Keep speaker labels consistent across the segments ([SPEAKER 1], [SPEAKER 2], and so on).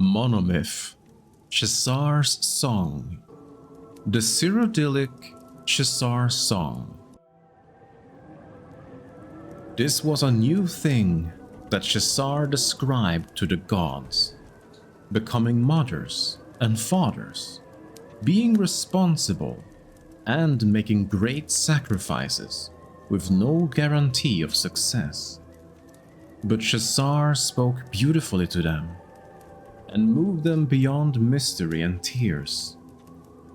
[SPEAKER 1] Monomyth, Shezarr's Song. The Cyrodiilic Shezarr Song. This was a new thing that Shezarr described to the gods, becoming mothers and fathers, being responsible, and making great sacrifices with no guarantee of success. But Shezarr spoke beautifully to them and moved them beyond mystery and tears.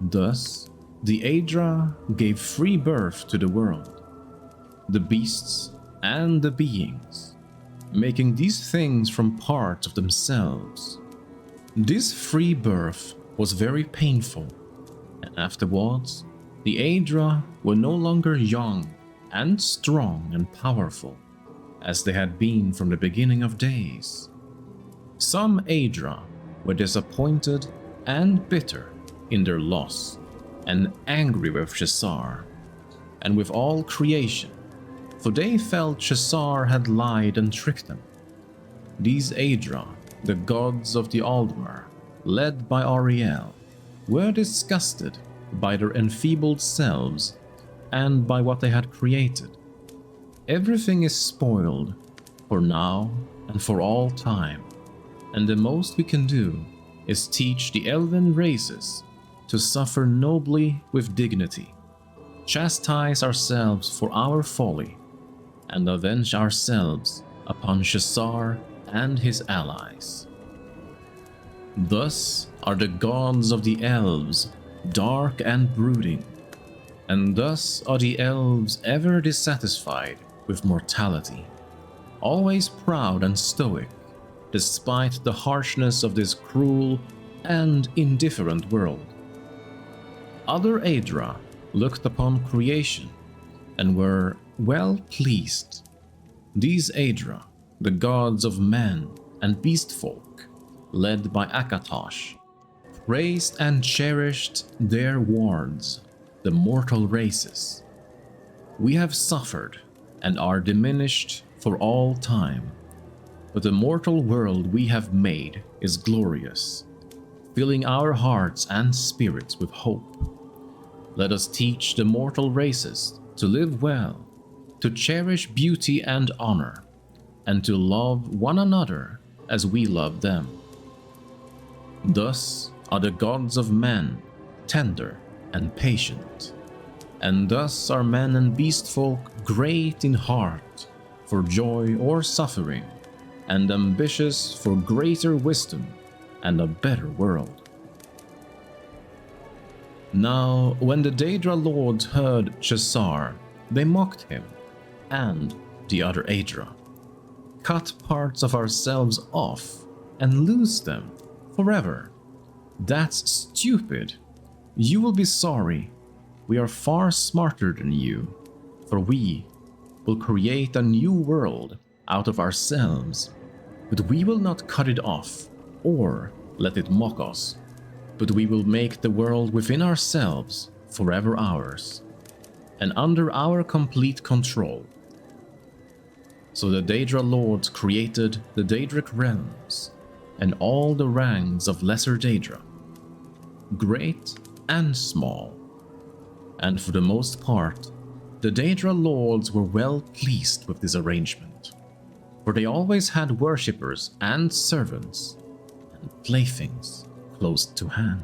[SPEAKER 1] Thus, the 𝕱𝖈 gave free birth to the world, the beasts and the beings, making these things from parts of themselves. This free birth was very painful, and afterwards, the 𝕱𝖈 were no longer young and strong and powerful, as they had been from the beginning of days. Some 𝕱𝖈 were disappointed and bitter in their loss, and angry with Shezarr, and with all creation, for they felt Shezarr had lied and tricked them. These 𝕱𝖈, the gods of the Aldmer, led by Ariel, were disgusted by their enfeebled selves and by what they had created. Everything is spoiled, for now and for all time, and the most we can do is teach the elven races to suffer nobly with dignity, chastise ourselves for our folly, and avenge ourselves upon Shezarr and his allies. Thus are the gods of the elves dark and brooding, and thus are the elves ever dissatisfied with mortality, always proud and stoic, despite the harshness of this cruel and indifferent world. Other 𝕱𝖈 looked upon creation and were well pleased. These 𝕱𝖈, the gods of men and beast folk, led by Akatosh, praised and cherished their wards, the mortal races. We have suffered and are diminished for all time, but the mortal world we have made is glorious, filling our hearts and spirits with hope. Let us teach the mortal races to live well, to cherish beauty and honor, and to love one another as we love them. Thus are the gods of men tender and patient, and thus are men and beast folk great in heart for joy or suffering, and ambitious for greater wisdom and a better world. Now, when the 𝕱𝖈 lords heard Shezarr, they mocked him and the other 𝕱𝖈, cut parts of ourselves off and lose them forever. That's stupid. You will be sorry. We are far smarter than you, for we will create a new world out of ourselves, but we will not cut it off or let it mock us, but we will make the world within ourselves forever ours, and under our complete control. So the 𝕱𝖈 lords created the Daedric realms and all the ranks of lesser 𝕱𝖈, great and small, and for the most part, the 𝕱𝖈 lords were well pleased with this arrangement, for they always had worshippers and servants and playthings close to hand.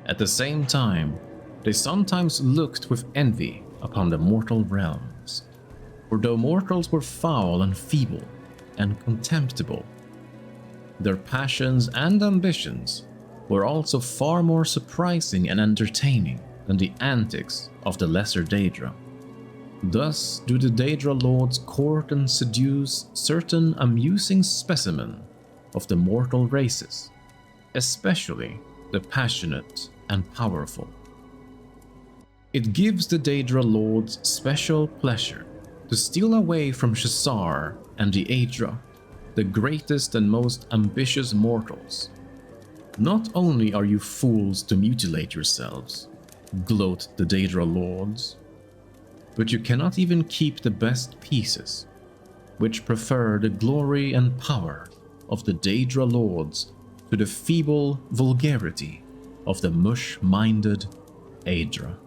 [SPEAKER 1] At the same time, they sometimes looked with envy upon the mortal realms, for though mortals were foul and feeble and contemptible, their passions and ambitions were also far more surprising and entertaining than the antics of the lesser 𝕱𝖈. Thus do the 𝕱𝖈 lords court and seduce certain amusing specimen of the mortal races, especially the passionate and powerful. It gives the 𝕱𝖈 lords special pleasure to steal away from Shezarr and the 𝕱𝖈, the greatest and most ambitious mortals. Not only are you fools to mutilate yourselves, gloat the 𝕱𝖈 lords, but you cannot even keep the best pieces, which prefer the glory and power of the 𝕱𝖈 lords to the feeble vulgarity of the mush-minded 𝕱𝖔𝖈𝖎𝖆𝑑𝑘.